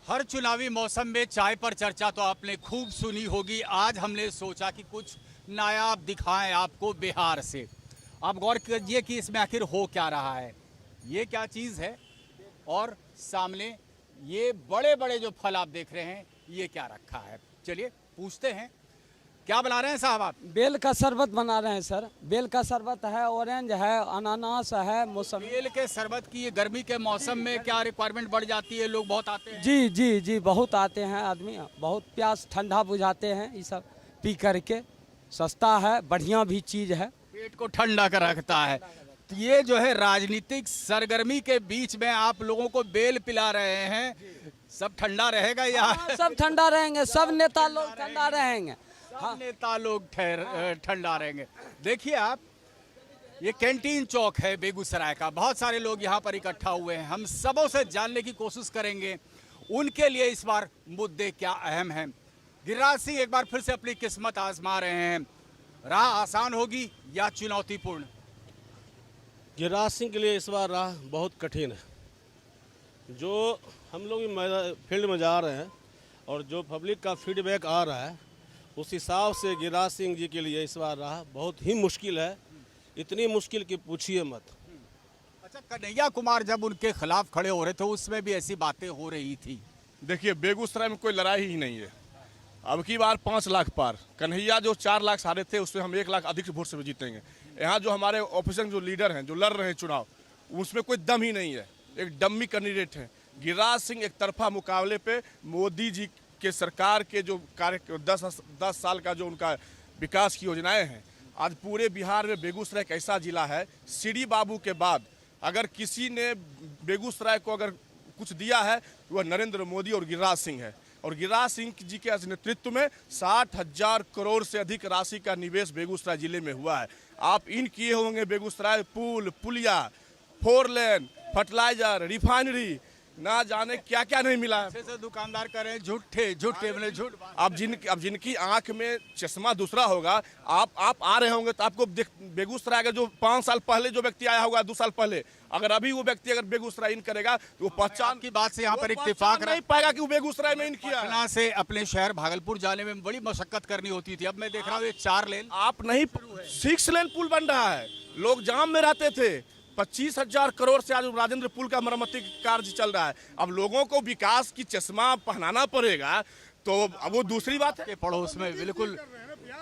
हर चुनावी मौसम में चाय पर चर्चा तो आपने खूब सुनी होगी। आज हमने सोचा कि कुछ नायाब दिखाएं आपको बिहार से। आप गौर कीजिए कि इसमें आखिर हो क्या रहा है, ये क्या चीज़ है और सामने ये बड़े बड़े जो फल आप देख रहे हैं ये क्या रखा है। चलिए पूछते हैं, क्या बना रहे हैं साहब आप? बेल का शरबत बना रहे हैं सर। बेल का शरबत है, ऑरेंज है, अनानास है, मौसमी। बेल के शरबत की ये गर्मी के मौसम में क्या रिक्वायरमेंट बढ़ जाती है? लोग बहुत आते हैं। जी जी जी, बहुत आते हैं आदमी, बहुत प्यास ठंडा बुझाते हैं ये सब पी करके। सस्ता है, बढ़िया भी चीज़ है, पेट को ठंडा कर रखता है। तो ये जो है राजनीतिक सरगर्मी के बीच में आप लोगों को बेल पिला रहे हैं, सब ठंडा रहेगा या? हाँ, सब ठंडा रहेंगे, सब नेता लोग ठंडा रहेंगे। सब नेता लोग ठंडा रहेंगे। देखिए आप, ये कैंटीन चौक है बेगूसराय का, बहुत सारे लोग यहाँ पर इकट्ठा हुए हैं। हम सबों से जानने की कोशिश करेंगे उनके लिए इस बार मुद्दे क्या अहम हैं। गिरिराज सिंह एक बार फिर से अपनी किस्मत आजमा रहे हैं। राह आसान होगी या चुनौतीपूर्ण? गिरिराज सिंह के लिए इस बार राह बहुत कठिन है। जो हम लोग फील्ड में जा रहे हैं और जो पब्लिक का फीडबैक आ रहा है उस हिसाब से गिरिराज सिंह जी के लिए इस बार राह बहुत ही मुश्किल है। इतनी मुश्किल कि पूछिए मत। अच्छा, कन्हैया कुमार जब उनके खिलाफ खड़े हो रहे थे उसमें भी ऐसी बातें हो रही थी। देखिए, बेगूसराय में कोई लड़ाई ही नहीं है। अब की बार 5 लाख पार। कन्हैया जो 4 लाख हारे थे उसमें हम 1 लाख अधिक वोट से जीतेंगे। यहाँ जो हमारे ऑपोजिशन जो लीडर हैं जो लड़ रहे हैं चुनाव, उसमें कोई दम ही नहीं है, एक डम्मी कैंडिडेट है। गिरिराज सिंह एक तरफा मुकाबले पे मोदी जी के सरकार के जो कार्य 10 साल का जो उनका विकास की योजनाएं हैं, आज पूरे बिहार में बेगूसराय एक ऐसा जिला है, सीडी बाबू के बाद अगर किसी ने बेगूसराय को अगर कुछ दिया है तो वह नरेंद्र मोदी और गिरिराज सिंह है। और गिरिराज सिंह जी के नेतृत्व में 60,000 करोड़ से अधिक राशि का निवेश बेगूसराय जिले में हुआ है। आप इन किए होंगे बेगूसराय पुल, पुलिया, 4 लेन, फर्टिलाइजर, रिफाइनरी, ना जाने क्या क्या नहीं मिला है। से दुकानदार कर रहे हैं झूठे मैंने झूठ। अब जिनकी आंख में चश्मा दूसरा होगा, आप आ रहे होंगे तो आपको बेगूसराय का जो 5 साल पहले जो व्यक्ति आया होगा, 2 साल पहले, अगर अभी वो व्यक्ति अगर बेगूसराय इन करेगा तो वो पहचान की बात से यहाँ पर इत्तेफाक नहीं पाएगा कि वो बेगूसराय में इन किया। पटना से अपने शहर भागलपुर जाने में बड़ी मशक्कत करनी होती थी, अब मैं देख रहा हूँ ये 4 लेन। आप नहीं, 6 लेन पुल बन रहा है। लोग जाम में रहते थे। 25,000 करोड़ से आज राजेंद्र पुल का मरम्मती कार्य चल रहा है। अब लोगों को विकास की चश्मा पहनाना पड़ेगा तो अब वो दूसरी बात है। के पड़ोस में, बिल्कुल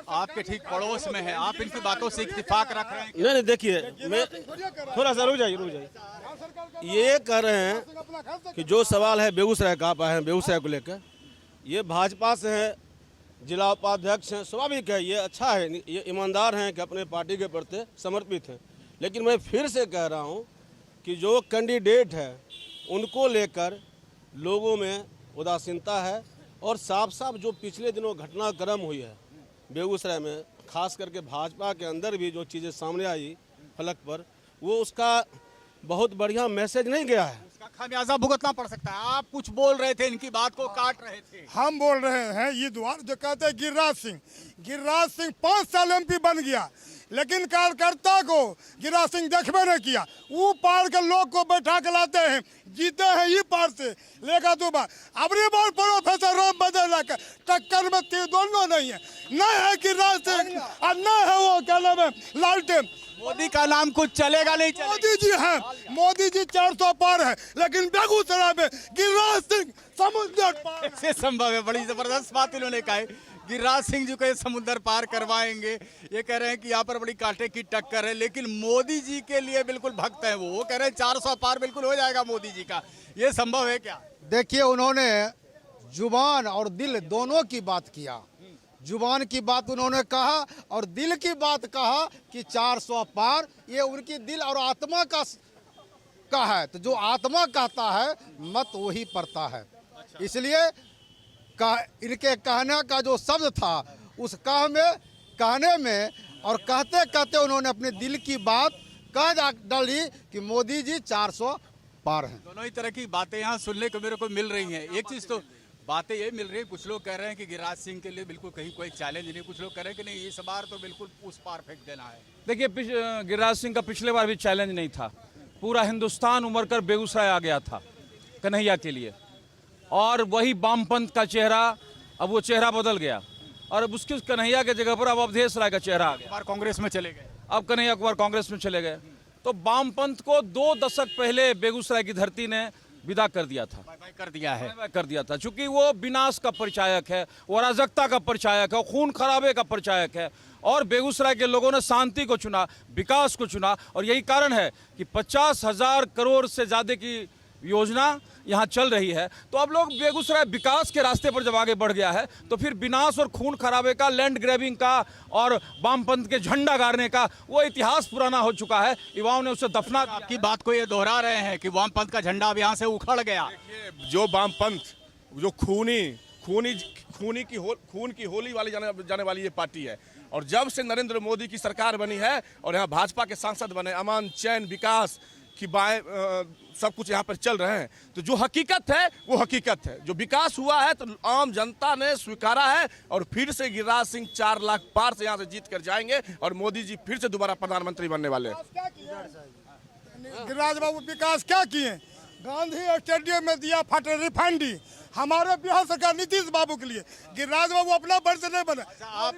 आपके ठीक पड़ोस में है, आप इनकी बातों से इत्तेफाक रख रहे हैं? नहीं, देखिए, मैं थोड़ा सा रुक जाइए। ये कह रहे हैं कि जो सवाल है बेगूसराय का, आप आए हैं बेगूसराय को लेकर, ये भाजपा से है, जिला उपाध्यक्ष हैं, स्वाभाविक है, ये अच्छा है, ये ईमानदार हैं कि अपने पार्टी के प्रति समर्पित हैं। लेकिन मैं फिर से कह रहा हूं कि जो कैंडिडेट है उनको लेकर लोगों में उदासीनता है। और साफ साफ जो पिछले दिनों घटनाक्रम हुई है बेगूसराय में, खास करके भाजपा के अंदर भी जो चीज़ें सामने आई फलक पर, वो उसका बहुत बढ़िया मैसेज नहीं गया है। उसका खामियाजा भुगतना पड़ सकता है। आप कुछ बोल रहे थे, इनकी बात को काट रहे थे। हम बोल रहे हैं ये द्वार जो कहते हैं गिरिराज सिंह 5 साल MP बन गया, लेकिन कार्यकर्ता को गिरिराज सिंह देखबे नहीं किया। वो पार के लोग को बैठा के लाते हैं, जीते हैं ये पार से लेकर 2 बार। अबरी बार प्रोफेसर राम बदल का टक्कर में तीर दोनों नहीं है, न है गिरिराज सिंह और न है वो क्या नाम है लालटेन। मोदी का नाम कुछ चलेगा नहीं चलेगा। मोदी जी हैं, मोदी जी 400 पार है, लेकिन बेगूसराय में गिरिराज सिंह समुद्र पार। कैसे संभव है? बड़ी जबरदस्त बात इन्होंने कहा है, गिरिराज सिंह जी को ये समुद्र पार करवाएंगे। ये कह रहे हैं कि यहाँ पर बड़ी कांटे की टक्कर है, लेकिन मोदी जी के लिए बिल्कुल भक्त है। वो कह रहे हैं 400 पार बिल्कुल हो जाएगा मोदी जी का। ये संभव है क्या? देखिए, उन्होंने जुबान और दिल दोनों की बात किया। जुबान की बात उन्होंने कहा और दिल की बात कहा कि 400 पार, ये उनकी दिल और आत्मा का है। तो जो आत्मा कहता है मत वही पड़ता है। इसलिए इनके कहने का जो शब्द था, उस कहने में और कहते कहते उन्होंने अपने दिल की बात कह डाली कि मोदी जी 400 पार हैं। दोनों ही तरह की बातें यहाँ सुनने को मेरे को मिल रही हैं। एक चीज़ तो बातें ये मिल रही है, कुछ लोग कह रहे हैं कि गिरिराज सिंह के लिए बिल्कुल कहीं कोई चैलेंज नहीं, कुछ लोग कह रहे हैं कि नहीं इस बार तो बिल्कुल उस पार फेंक देना है। देखिए, गिरिराज सिंह का पिछले बार भी चैलेंज नहीं था। पूरा हिंदुस्तान उमड़ कर बेगूसराय आ गया था कन्हैया के लिए, और वही वामपंथ का चेहरा, अब वो चेहरा बदल गया और अब उसके कन्हैया के जगह पर अब अवधेश राय का चेहरा आ गया। बार कांग्रेस में चले गए। अब कन्हैया कुमार कांग्रेस में चले गए। तो वामपंथ को 2 दशक पहले बेगूसराय की धरती ने विदा कर दिया था, बाय कर दिया है। कर दिया था, क्योंकि वो विनाश का परिचायक है, वो अराजकता का परिचायक है, खून खराबे का परिचायक है। और बेगूसराय के लोगों ने शांति को चुना, विकास को चुना, और यही कारण है कि 50,000 करोड़ से ज़्यादा की योजना यहाँ चल रही है। तो अब लोग बेगूसराय विकास के रास्ते पर जब आगे बढ़ गया है तो फिर विनाश और खून खराबे का, लैंड ग्रैबिंग का और वामपंथ के झंडा गाड़ने का वो इतिहास पुराना हो चुका है। युवाओं ने उसे दफना दिया। आपकी बात को ये दोहरा रहे हैं कि वामपंथ का झंडा अब यहाँ से उखड़ गया। जो वामपंथ, जो खून की होली वाली जाने वाली ये पार्टी है, और जब से नरेंद्र मोदी की सरकार बनी है और यहाँ भाजपा के सांसद बने, अमन चैन विकास की बाएं सब कुछ यहाँ पर चल रहे हैं, तो जो हकीकत है वो हकीकत है। जो विकास हुआ है तो आम जनता ने स्वीकारा है, और फिर से गिरिराज सिंह 4 लाख पार से यहाँ से जीत कर जाएंगे और मोदी जी फिर से दोबारा प्रधानमंत्री बनने वाले हैं। गिरिराज बाबू विकास क्या किए? गांधी स्टेडियम में दिया फटे रिफाइनरी हमारे बिहार सरकार नीतीश बाबू के लिए। गिरिराज बाबू अपना वर्ष नहीं बने। आप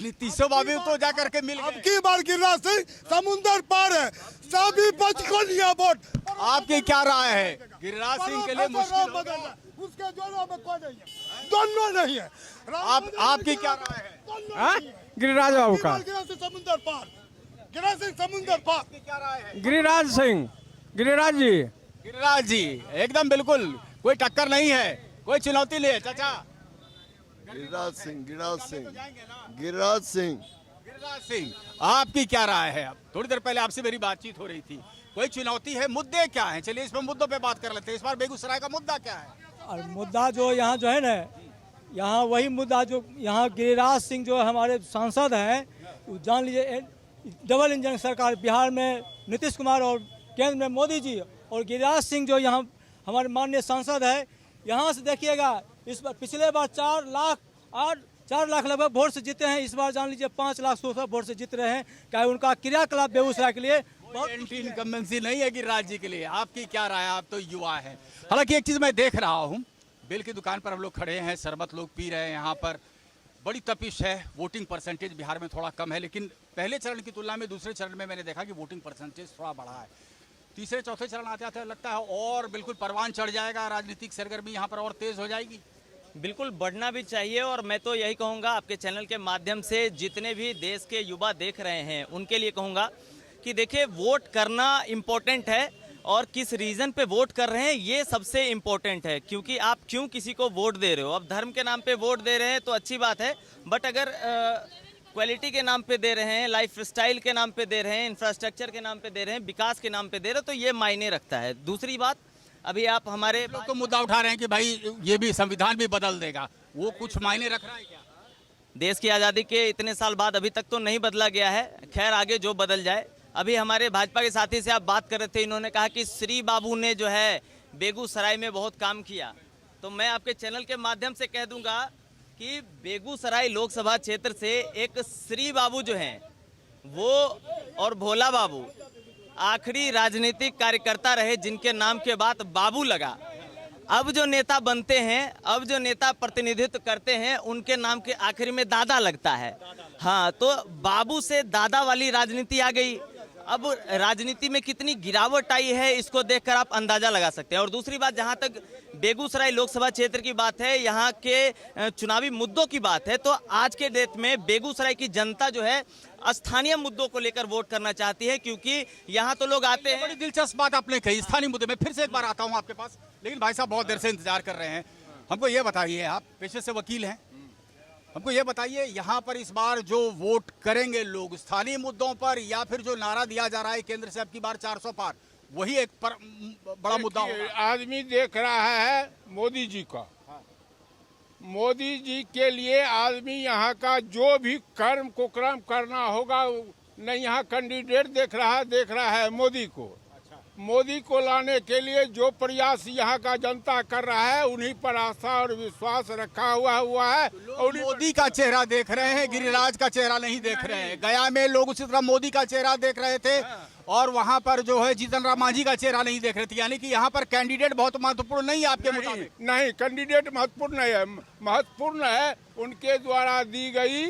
नीतीश बाबू तो जा करके मिल अब गए। की बार गिरिराज सिंह समुंदर पार है, सभी पक्ष को लिया वोट। आपकी क्या राय है? गिरिराज सिंह के लिए मुश्किल होगा। उसके जोड़ों में कोई नहीं है, दोनों नहीं है। आपकी क्या राय है? गिरिराज बाबू का। गिरिराज सिंह समुंदर पार, गिरिराज सिंह समुंदर पार। क्या राय है? गिरिराज सिंह, गिरिराज जी। गिरिराज जी एकदम बिल्कुल, कोई टक्कर नहीं है, कोई चुनौती नहीं है। चाचा गिरिराज सिंह, गिरिराज सिंह, गिरिराज सिंह, आपकी क्या राय है? अब थोड़ी देर पहले आपसे मेरी बातचीत हो रही थी, कोई चुनौती है, मुद्दे क्या हैं? चलिए इस पर मुद्दों पे बात कर लेते हैं। इस बार बेगूसराय का मुद्दा क्या है? और मुद्दा जो यहाँ जो है ना, यहाँ वही मुद्दा जो यहाँ गिरिराज सिंह जो हमारे सांसद हैं, जान लीजिए डबल इंजन सरकार बिहार में नीतीश कुमार और केंद्र में मोदी जी, और गिरिराज सिंह जो यहाँ हमारे माननीय सांसद है, यहाँ से देखिएगा इस बार पिछले बार 4 लाख लगभग वोट से जीते हैं। इस बार जान लीजिए 5 लाख 16 वोट से जीत रहे हैं। क्या उनका क्रियाकलाप बेगूसराय के लिए एंटी इनकम्बेंसी नहीं है गिरिराज जी के लिए? आपकी क्या राय है? आप तो युवा हैं। हालांकि एक चीज़ मैं देख रहा हूँ, बेल की दुकान पर हम लोग खड़े हैं, शरबत लोग पी रहे हैं, यहाँ पर बड़ी तपिश है। वोटिंग परसेंटेज बिहार में थोड़ा कम है, लेकिन पहले चरण की तुलना में दूसरे चरण में मैंने देखा कि वोटिंग परसेंटेज थोड़ा बढ़ा है। तीसरे चौथे चरण आते आते लगता है और बिल्कुल परवान चढ़ जाएगा, राजनीतिक सरगर्मी यहाँ पर और तेज हो जाएगी। बिल्कुल बढ़ना भी चाहिए, और मैं तो यही कहूँगा आपके चैनल के माध्यम से जितने भी देश के युवा देख रहे हैं उनके लिए कहूँगा कि देखिए, वोट करना इम्पोर्टेंट है, और किस रीज़न पे वोट कर रहे हैं ये सबसे इम्पोर्टेंट है। क्योंकि आप क्यों किसी को वोट दे रहे हो, अब धर्म के नाम पे वोट दे रहे हैं तो अच्छी बात है, बट अगर क्वालिटी के नाम पे दे रहे हैं, लाइफ स्टाइल के नाम पे दे रहे हैं, इंफ्रास्ट्रक्चर के नाम पे दे रहे हैं, विकास के नाम पे दे रहे हैं, तो ये मायने रखता है। दूसरी बात, अभी आप हमारे लोग तो मुद्दा उठा रहे हैं कि भाई ये भी संविधान भी बदल देगा, वो कुछ मायने रख रहा है क्या? देश की आज़ादी के इतने साल बाद अभी तक तो नहीं बदला गया है, खैर आगे जो बदल जाए। अभी हमारे भाजपा के साथी से आप बात कर रहे थे, इन्होंने कहा कि श्री बाबू ने जो है बेगूसराय में बहुत काम किया, तो मैं आपके चैनल के माध्यम से कह दूंगा कि बेगूसराय लोकसभा क्षेत्र से एक श्री बाबू जो हैं वो और भोला बाबू आखिरी राजनीतिक कार्यकर्ता रहे जिनके नाम के बाद बाबू लगा। अब जो नेता बनते हैं, अब जो नेता प्रतिनिधित्व करते हैं, उनके नाम के आखिर में दादा लगता है। हाँ, तो बाबू से दादा वाली राजनीति आ गई। अब राजनीति में कितनी गिरावट आई है इसको देखकर आप अंदाजा लगा सकते हैं। और दूसरी बात, जहां तक बेगूसराय लोकसभा क्षेत्र की बात है, यहाँ के चुनावी मुद्दों की बात है, तो आज के डेट में बेगूसराय की जनता जो है स्थानीय मुद्दों को लेकर वोट करना चाहती है, क्योंकि यहाँ तो लोग आते हैं। बड़ी दिलचस्प बात आपने कही, स्थानीय मुद्दे में फिर से एक बार आता हूँ आपके पास, लेकिन भाई साहब बहुत देर से इंतजार कर रहे हैं। हमको ये बताइए, आप पेशे से वकील हैं, हमको ये बताइए यहाँ पर इस बार जो वोट करेंगे लोग स्थानीय मुद्दों पर, या फिर जो नारा दिया जा रहा है केंद्र से अब की बार 400 पार, वही एक बड़ा मुद्दा होगा? आदमी देख रहा है मोदी जी का, मोदी जी के लिए आदमी यहाँ का जो भी कर्म कुकर्म करना होगा, नहीं यहाँ कैंडिडेट देख रहा है मोदी को। मोदी को लाने के लिए जो प्रयास यहाँ का जनता कर रहा है, उन्हीं पर आस्था और विश्वास रखा हुआ है। और मोदी का चेहरा देख रहे हैं, गिरिराज का चेहरा नहीं देख रहे हैं। गया में लोग उसी तरह मोदी का चेहरा देख रहे थे और वहां पर जो है जीतन राम मांझी का चेहरा नहीं देख रहे थे, यानी कि यहाँ पर कैंडिडेट बहुत महत्वपूर्ण नहीं है आपके मुताबिक? नहीं, कैंडिडेट महत्वपूर्ण नहीं है, महत्वपूर्ण है उनके द्वारा दी गई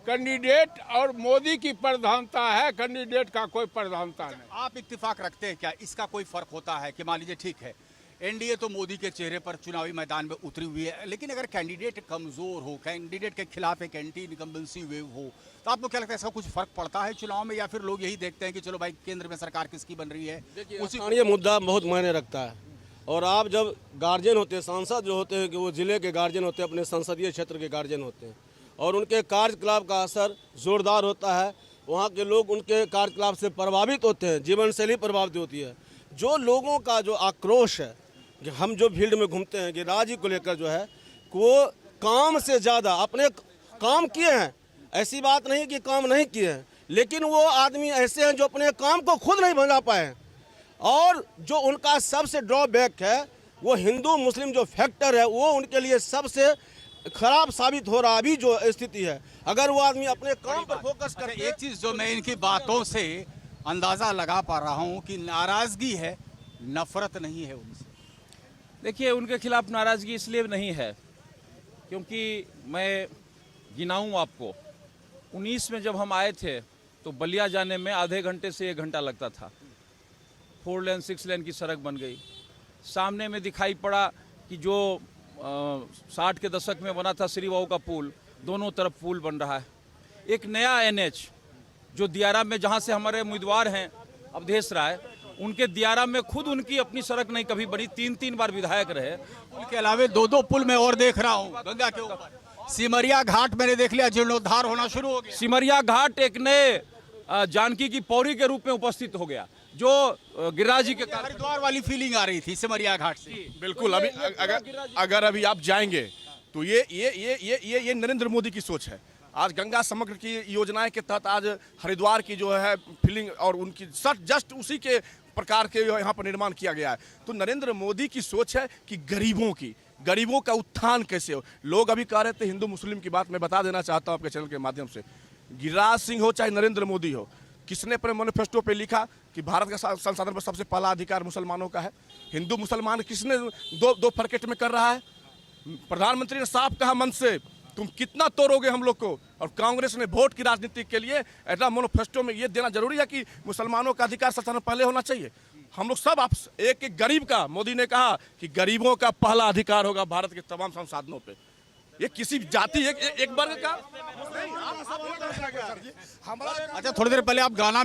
कैंडिडेट और मोदी की प्रधानता है, कैंडिडेट का कोई प्रधानता नहीं। आप इत्तेफाक रखते हैं क्या इसका कोई फर्क होता है कि मान लीजिए ठीक है एनडीए तो मोदी के चेहरे पर चुनावी मैदान में उतरी हुई है, लेकिन अगर कैंडिडेट कमजोर हो, कैंडिडेट के खिलाफ एक एंटी इनकम्बेंसी वेव हो, तो आपको क्या लगता है इसका कुछ फर्क पड़ता है चुनाव में, या फिर लोग यही देखते हैं कि चलो भाई केंद्र में सरकार किसकी बन रही है? उसी ये मुद्दा बहुत मायने रखता है। और आप जब गार्जियन होते हैं, सांसद जो होते हैं कि वो जिले के गार्जियन होते हैं, अपने संसदीय क्षेत्र के गार्जियन होते हैं, और उनके कार्यकलाप का असर जोरदार होता है। वहाँ के लोग उनके कार्यकलाप से प्रभावित होते हैं, जीवन शैली प्रभावित होती है। जो लोगों का जो आक्रोश है, कि हम जो फील्ड में घूमते हैं कि राज्य को लेकर जो है वो काम से ज़्यादा अपने काम किए हैं, ऐसी बात नहीं कि काम नहीं किए हैं, लेकिन वो आदमी ऐसे हैं जो अपने काम को खुद नहीं बना पाए। और जो उनका सबसे ड्रॉबैक है वो हिंदू मुस्लिम जो फैक्टर है वो उनके लिए सबसे खराब साबित हो रहा अभी जो स्थिति है। अगर वो आदमी अपने काम पर फोकस करे। एक चीज जो मैं इनकी बातों से अंदाजा लगा पा रहा हूँ कि नाराजगी है, नफरत नहीं है उनसे। देखिए, उनके खिलाफ नाराज़गी इसलिए नहीं है क्योंकि मैं गिनाऊं आपको, 19 में जब हम आए थे तो बलिया जाने में आधे घंटे से 1 घंटा लगता था। 4 लेन 6 लेन की सड़क बन गई। सामने में दिखाई पड़ा कि जो 60 के दशक में बना था श्री बाबू का पुल, दोनों तरफ पुल बन रहा है। एक नया NH जो दियारा में, जहाँ से हमारे उम्मीदवार हैं अवधेश राय, उनके दियारा में खुद उनकी अपनी सड़क नहीं कभी बनी, 3-3 बार विधायक रहे। पुल के अलावे 2-2 पुल मैं और देख रहा हूँ गंगा के ऊपर। सिमरिया घाट मैंने देख लिया जीर्णोद्धार होना शुरू हो गया। सिमरिया घाट एक नए जानकी की पौड़ी के रूप में उपस्थित हो गया, जो गिरिराज जी के हरिद्वार वाली फीलिंग आ रही थी सिमरिया घाट से। बिल्कुल। अभी अगर अभी आप जाएंगे तो ये नरेंद्र मोदी की सोच है। आज गंगा समग्र की योजनाएं के तहत आज हरिद्वार की जो है फीलिंग और उनकी जस्ट उसी के प्रकार के यहाँ पर निर्माण किया गया है। तो नरेंद्र मोदी की सोच है कि गरीबों का उत्थान कैसे हो। लोग अभी कह रहे थे हिंदू मुस्लिम की बात, मैं बता देना चाहता हूँ आपके चैनल के माध्यम से, गिरिराज सिंह हो चाहे नरेंद्र मोदी हो, किसने अपने मैनिफेस्टो पे लिखा कि भारत का संसाधन पर सबसे पहला अधिकार मुसलमानों का है। हिंदू मुसलमान किसने दो फरकेट में कर रहा है? प्रधानमंत्री ने साफ कहा मन से, तुम कितना तोड़ोगे हम लोग को। और कांग्रेस ने वोट की राजनीति के लिए ऐसा मैनिफेस्टो में ये देना जरूरी है कि मुसलमानों का अधिकार संसाधन पहले होना चाहिए। हम लोग सब एक गरीब का, मोदी ने कहा कि गरीबों का पहला अधिकार होगा भारत के तमाम संसाधनों पे। ये किसी जाति एक वर्ग का। अच्छा, थोड़ी देर पहले आप गाना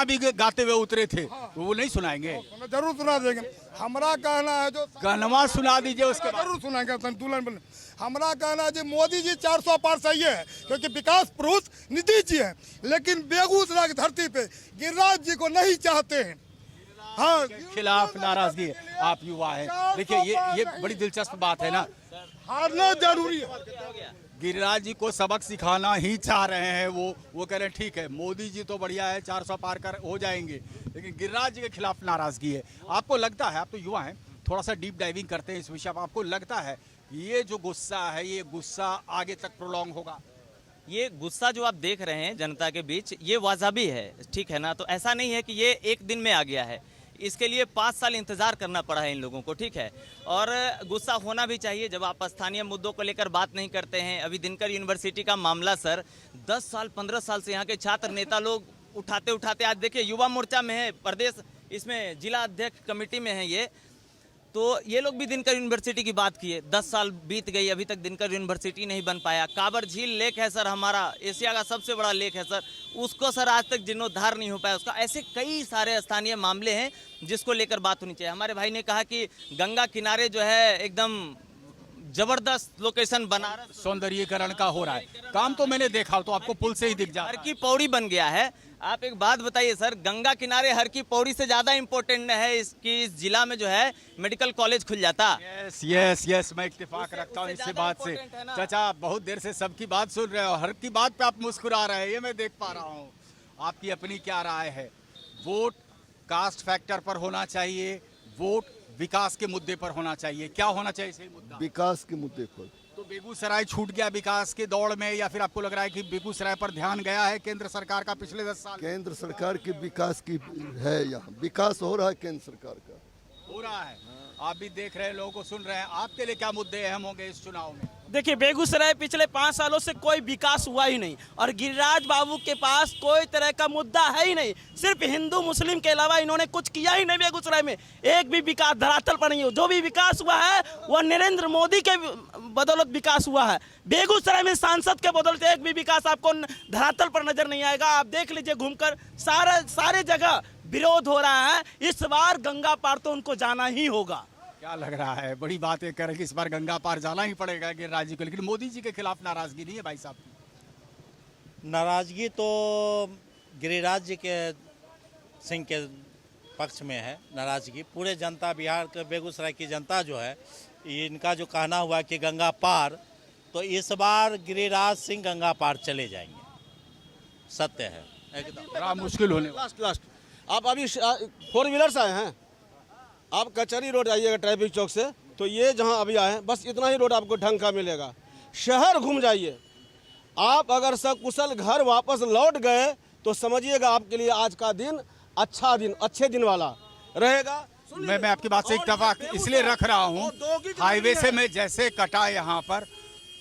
भी गाते हुए उतरे थे, वो नहीं सुनाएंगे? जरूर सुना देंगे। हमारा कहना है जो गनवा सुना दीजिए, उसके बाद जरूर सुनाएंगे संतुलन में। हमारा कहना है जी मोदी जी 400 पार सही है क्योंकि विकास पुरुष नीतीश जी है, लेकिन बेगूसराय की धरती पे गिरिराज जी को नहीं चाहते हैं। हाँ, खिलाफ नाराजगी है। आप युवा हैं, देखिए ये बड़ी दिलचस्प बात है ना, हारना जरूरी है। गिरिराज जी को सबक सिखाना ही चाह रहे हैं वो कह रहे हैं ठीक है मोदी जी तो बढ़िया है 400 पार कर हो जाएंगे, लेकिन गिरिराज जी के खिलाफ नाराजगी है। आपको लगता है, आप तो युवा हैं, थोड़ा सा डीप डाइविंग करते हैं इस विषय पर, आपको लगता है ये जो गुस्सा है ये गुस्सा आगे तक प्रोलॉन्ग होगा? ये गुस्सा जो आप देख रहे हैं जनता के बीच, ये वाजिबी है, ठीक है ना? तो ऐसा नहीं है कि ये एक दिन में आ गया है, इसके लिए 5 साल इंतजार करना पड़ा है इन लोगों को, ठीक है? और गुस्सा होना भी चाहिए जब आप स्थानीय मुद्दों को लेकर बात नहीं करते हैं। अभी दिनकर यूनिवर्सिटी का मामला सर 10 साल 15 साल से यहाँ के छात्र नेता लोग उठाते आज देखिए युवा मोर्चा में है, प्रदेश इसमें जिला अध्यक्ष कमेटी में है ये, तो ये लोग भी दिनकर यूनिवर्सिटी की बात किए। 10 साल बीत गई, अभी तक दिनकर यूनिवर्सिटी नहीं बन पाया। काबर झील लेक है सर, हमारा एशिया का सबसे बड़ा लेक है सर, उसको सर आज तक जीर्णोद्धार नहीं हो पाया उसका। ऐसे कई सारे स्थानीय मामले हैं जिसको लेकर बात होनी चाहिए। हमारे भाई ने कहा कि गंगा किनारे जो है एकदम जबरदस्त लोकेशन बनारस सौंदर्यीकरण का हो रहा है काम, तो मैंने देखा, तो आपको पुल से ही दिख जाता है। हर की पौड़ी बन गया है। आप एक बात बताइए सर, गंगा किनारे हर की पौड़ी से ज्यादा इम्पोर्टेंट है इसकी इस जिला में जो है मेडिकल कॉलेज खुल जाता। यस, मैं इत्तेफाक रखता हूँ इस बात से। चाचा बहुत देर से सबकी बात सुन रहे हो, हर की बात पे आप मुस्कुरा रहे हैं, ये मैं देख पा रहा हूँ। आपकी अपनी क्या राय है? वोट कास्ट फैक्टर पर होना चाहिए, वोट विकास के मुद्दे पर होना चाहिए, क्या होना चाहिए सही मुद्दा? विकास के मुद्दे पर। तो बेगूसराय छूट गया विकास के दौड़ में, या फिर आपको लग रहा है कि बेगूसराय पर ध्यान गया है केंद्र सरकार का पिछले 10 साल? केंद्र सरकार की विकास की है, यहाँ विकास हो रहा है केंद्र सरकार का। हो रहा है। आप भी देख रहे हैं, लोगों को सुन रहे हैं। आपके लिए क्या मुद्दे अहम होंगे इस चुनाव में? देखिए, बेगूसराय पिछले 5 सालों से कोई विकास हुआ ही नहीं, और गिरिराज बाबू के पास कोई तरह का मुद्दा है ही नहीं। सिर्फ हिंदू मुस्लिम के अलावा इन्होंने कुछ किया ही नहीं बेगूसराय में। एक भी विकास धरातल पर नहीं हो। जो भी विकास हुआ है वो नरेंद्र मोदी के बदौलत विकास हुआ है। बेगूसराय में सांसद के बदौलत एक भी विकास आपको धरातल पर नजर नहीं आएगा। आप देख लीजिए, घूमकर सारे जगह विरोध हो रहा है। इस बार गंगा पार तो उनको जाना ही होगा। क्या लग रहा है? बड़ी बात है कि इस बार गंगा पार जाना ही पड़ेगा गिरिराज जी को, लेकिन मोदी जी के खिलाफ नाराजगी नहीं है भाई साहब की? नाराजगी तो गिरिराज जी के सिंह के पक्ष में है। नाराजगी पूरे जनता, बिहार के बेगूसराय की जनता जो है, इनका जो कहना हुआ कि गंगा पार, तो इस बार गिरिराज सिंह गंगा पार चले जाएंगे। सत्य है, एकदम बड़ा मुश्किल होने। लास्ट आप अभी 4 व्हीलर से आए हैं, आप कचहरी रोड आइएगा ट्रैफिक चौक से, तो ये जहां अभी आए हैं बस इतना ही रोड आपको ढंग का मिलेगा। शहर घूम जाइए आप, अगर सकुशल घर वापस लौट गए तो समझिएगा आपके लिए आज का दिन अच्छा दिन, अच्छे दिन वाला रहेगा। मैं आपकी बात से इत्तेफाक इसलिए रख रहा हूँ, हाईवे से मैं जैसे कटा यहाँ पर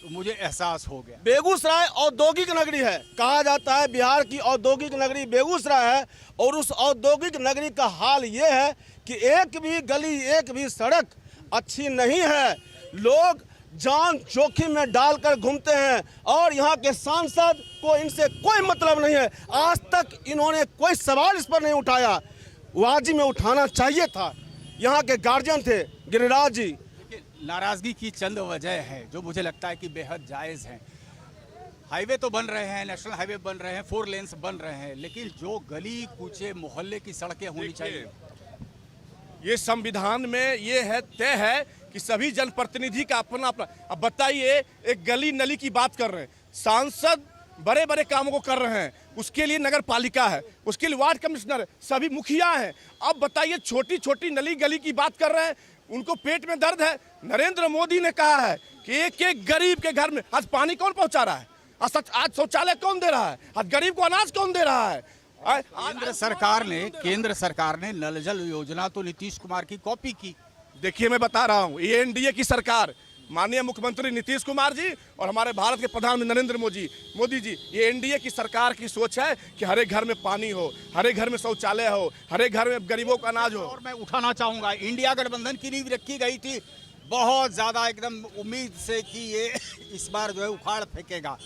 तो मुझे एहसास हो गया। बेगूसराय औद्योगिक नगरी है, कहा जाता है बिहार की औद्योगिक नगरी बेगूसराय है, और उस औद्योगिक नगरी का हाल ये है कि एक भी गली, एक भी सड़क अच्छी नहीं है। लोग जान जोखिम में डालकर घूमते हैं, और यहाँ के सांसद को इनसे कोई मतलब नहीं है। आज तक इन्होंने कोई सवाल इस पर नहीं उठाया। वाजिब में उठाना चाहिए था। यहाँ के गार्जियन थे गिरिराज जी। नाराजगी की चंद वजह है जो मुझे लगता है कि बेहद जायज़ है। हाईवे तो बन रहे हैं, नेशनल हाईवे बन रहे हैं, 4 लेन्स बन रहे हैं, लेकिन जो गली कूचे मोहल्ले की सड़कें होनी चाहिए, ये संविधान में ये है, तय है कि सभी जनप्रतिनिधि का अपना अपना। अब बताइए, एक गली नली की बात कर रहे हैं, सांसद बड़े बड़े कामों को कर रहे हैं, उसके लिए नगर पालिका है, उसके लिए वार्ड कमिश्नर है, सभी मुखिया हैं। अब बताइए, छोटी छोटी नली गली की बात कर रहे हैं, उनको पेट में दर्द है। नरेंद्र मोदी ने कहा है कि एक एक गरीब के घर में आज पानी कौन पहुंचा रहा है, आज शौचालय कौन दे रहा है, आज गरीब को अनाज कौन दे रहा है। केंद्र सरकार ने नल जल योजना तो नीतीश कुमार की कॉपी की। देखिए, मैं बता रहा हूँ, ये एनडीए की सरकार, माननीय मुख्यमंत्री नीतीश कुमार जी और हमारे भारत के प्रधानमंत्री नरेंद्र मोदी जी, ये एनडीए की सरकार की सोच है कि हर एक घर में पानी हो, हर एक घर में शौचालय हो, हर एक घर में गरीबों का अनाज हो। और मैं उठाना चाहूंगा, इंडिया गठबंधन की नींव रखी गई थी बहुत ज्यादा, एकदम उम्मीद से कि ये इस बार जो है उखाड़ फेंकेगा,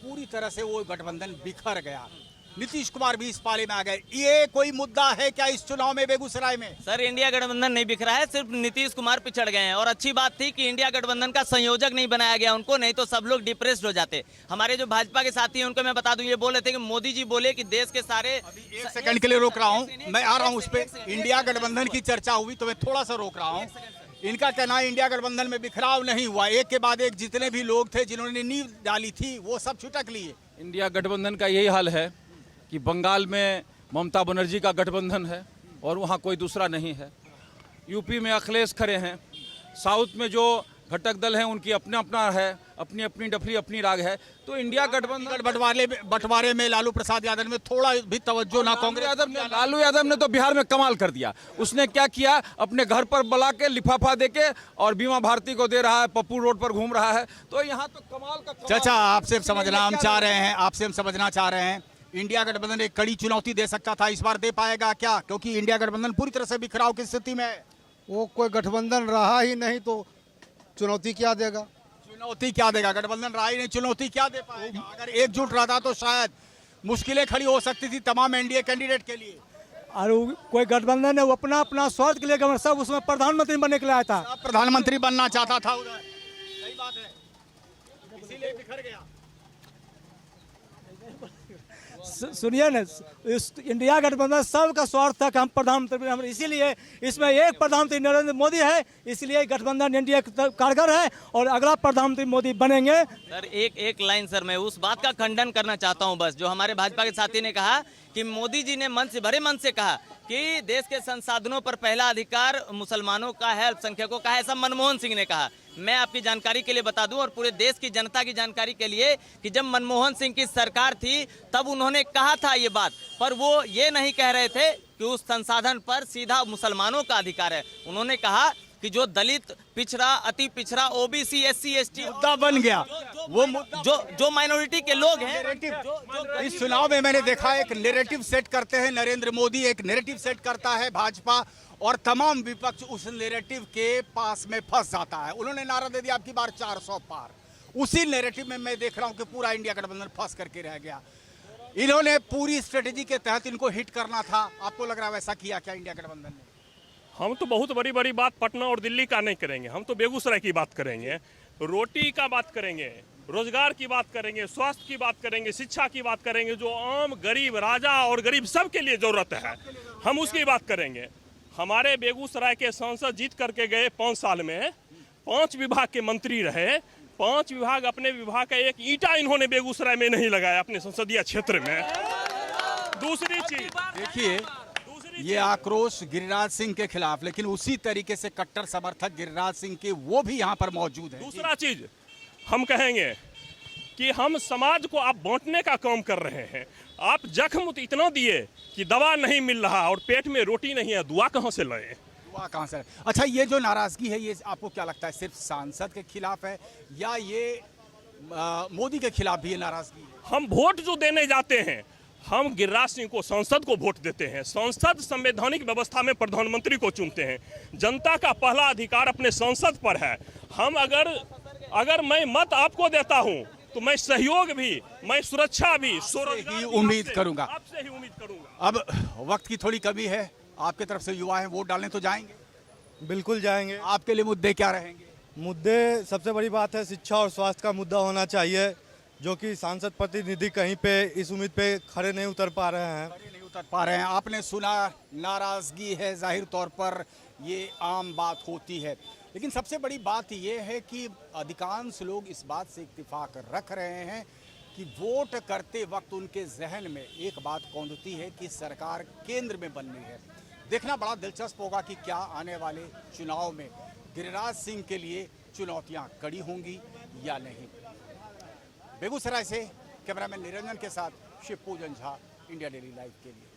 पूरी तरह से वो गठबंधन बिखर गया। नीतीश कुमार भी इस पाले में आ गए। ये कोई मुद्दा है क्या इस चुनाव में बेगूसराय में? सर, इंडिया गठबंधन नहीं बिखरा है, सिर्फ नीतीश कुमार पिछड़ गए हैं। और अच्छी बात थी कि इंडिया गठबंधन का संयोजक नहीं बनाया गया उनको, नहीं तो सब लोग डिप्रेस्ड हो जाते। हमारे जो भाजपा के साथी हैं उनको मैं बता दूं, ये बोल रहे थे कि मोदी जी बोले कि देश के सारे। 1 सेकंड के लिए रोक रहा हूँ, मैं आ रहा हूँ उस पर। इंडिया गठबंधन की चर्चा हुई तो मैं थोड़ा सा रोक रहा हूँ। इनका कहना है इंडिया गठबंधन में बिखराव नहीं हुआ, एक के बाद एक जितने भी लोग थे जिन्होंने नींव डाली थी वो सब छुटक लिए। इंडिया गठबंधन का यही हाल है कि बंगाल में ममता बनर्जी का गठबंधन है और वहाँ कोई दूसरा नहीं है। यूपी में अखिलेश खड़े हैं, साउथ में जो घटक दल हैं उनकी अपना अपना है, अपनी अपनी डफली अपनी राग है। तो इंडिया गठबंधन बंटवारे में लालू प्रसाद यादव में थोड़ा भी तवज्जो ना कांग्रेस यादव ने, लालू यादव ने तो बिहार में कमाल कर दिया। उसने क्या किया, अपने घर पर बुला के लिफाफा देके और बीमा भारती को दे रहा है, पप्पू रोड पर घूम रहा है। तो यहाँ तो कमाल का चाचा, आपसे समझना हम चाह रहे हैं, आपसे हम समझना चाह रहे हैं, इंडिया गठबंधन एक कड़ी चुनौती दे सकता था, इस बार दे पाएगा क्या? क्योंकि इंडिया गठबंधन पूरी तरह से बिखराव की स्थिति में है। वो कोई गठबंधन रहा ही नहीं तो चुनौती क्या देगा? चुनौती क्या देगा? गठबंधन रहा ही नहीं, चुनौती क्या दे पाएगा? अगर एकजुट रहता तो शायद मुश्किलें खड़ी हो सकती थी तमाम एनडीए कैंडिडेट के लिए। और कोई गठबंधन है वो अपना अपना स्वार्थ के लिए सब उसमें प्रधानमंत्री बनने के लिए आया था, प्रधानमंत्री बनना चाहता था उधर। सही बात है, इसीलिए बिखर गया। सुनिए ना, इस इंडिया गठबंधन सबका स्वार्थ था कि हम प्रधानमंत्री, हम इसीलिए इसमें एक प्रधानमंत्री नरेंद्र मोदी है, इसलिए गठबंधन एनडीए कारगर है और अगला प्रधानमंत्री मोदी बनेंगे। सर, एक लाइन सर, मैं उस बात का खंडन करना चाहता हूं बस, जो हमारे भाजपा के साथी ने कहा कि मोदी जी ने भरे मन से कहा कि देश के संसाधनों पर पहला अधिकार मुसलमानों का है, अल्पसंख्यकों का है, ऐसा मनमोहन सिंह ने कहा। मैं आपकी जानकारी के लिए बता दूं और पूरे देश की जनता की जानकारी के लिए कि जब मनमोहन सिंह की सरकार थी तब उन्होंने कहा था ये बात, पर वो ये नहीं कह रहे थे कि उस संसाधन पर सीधा मुसलमानों का अधिकार है। उन्होंने कहा कि जो दलित, पिछड़ा, अति पिछड़ा, ओबीसी, एससी, एसटी मुद्दा बन गया। वो जो माइनॉरिटी के लोग हैं, इस चुनाव में मैंने देखा एक नैरेटिव सेट करते हैं नरेंद्र मोदी, एक नैरेटिव सेट करता है भाजपा और तमाम विपक्ष उस नैरेटिव के पास में फंस जाता है। उन्होंने नारा दे दिया आपकी बार 400 पार। उसी नैरेटिव में मैं देख रहा हूं कि पूरा इंडिया गठबंधन फंस करके रह गया। इन्होंने पूरी स्ट्रेटेजी के तहत इनको हिट करना था। आपको लग रहा है वैसा किया क्या इंडिया गठबंधन ने? हम तो बहुत बड़ी बड़ी बात पटना और दिल्ली का नहीं करेंगे, हम तो बेगूसराय की बात करेंगे, रोटी का बात करेंगे, रोजगार की बात करेंगे, स्वास्थ्य की बात करेंगे, शिक्षा की बात करेंगे, जो आम गरीब, राजा और गरीब सबके लिए जरूरत है, हम उसकी बात करेंगे। हमारे बेगूसराय के सांसद जीत करके गए 5 साल में, 5 विभाग के मंत्री रहे, 5 विभाग, अपने विभाग का एक ईंटा इन्होंने बेगूसराय में नहीं लगाया अपने संसदीय क्षेत्र में। दूसरी चीज देखिए, ये आक्रोश गिरिराज सिंह के खिलाफ, लेकिन उसी तरीके से कट्टर समर्थक गिरिराज सिंह के वो भी यहाँ पर मौजूद हैं। दूसरा चीज हम कहेंगे कि हम समाज को आप बांटने का काम कर रहे हैं। आप जख्म तो इतना दिए कि दवा नहीं मिल रहा और पेट में रोटी नहीं है, दुआ कहाँ से लाए? दुआ कहाँ से? अच्छा, ये जो नाराजगी है ये आपको क्या लगता है सिर्फ सांसद के खिलाफ है या ये मोदी के खिलाफ भी ये नाराजगी है? हम वोट जो देने जाते हैं, हम गिरिराज सिंह को सांसद को वोट देते हैं। सांसद संवैधानिक व्यवस्था में प्रधानमंत्री को चुनते हैं। जनता का पहला अधिकार अपने सांसद पर है। हम अगर मैं मत आपको देता हूं तो मैं सहयोग भी, मैं सुरक्षा भी, ही उम्मीद करूंगा। आपसे ही उम्मीद करूंगा। अब वक्त की थोड़ी कमी है, आपके तरफ से युवा है, वोट डालने तो जाएंगे? बिल्कुल जाएंगे। आपके लिए मुद्दे क्या रहेंगे? मुद्दे सबसे बड़ी बात है शिक्षा और स्वास्थ्य का मुद्दा होना चाहिए, जो कि सांसद प्रतिनिधि कहीं पे इस उम्मीद पे खड़े नहीं उतर पा रहे हैं। आपने सुना, नाराजगी है, जाहिर तौर पर ये आम बात होती है, लेकिन सबसे बड़ी बात ये है कि अधिकांश लोग इस बात से इत्तेफाक रख रहे हैं कि वोट करते वक्त उनके जहन में एक बात कौंधती है कि सरकार केंद्र में बननी है। देखना बड़ा दिलचस्प होगा कि क्या आने वाले चुनाव में गिरिराज सिंह के लिए चुनौतियां कड़ी होंगी या नहीं। बेगूसराय से कैमरामैन निरंजन के साथ Shivpujan Jha, India daily live के लिए।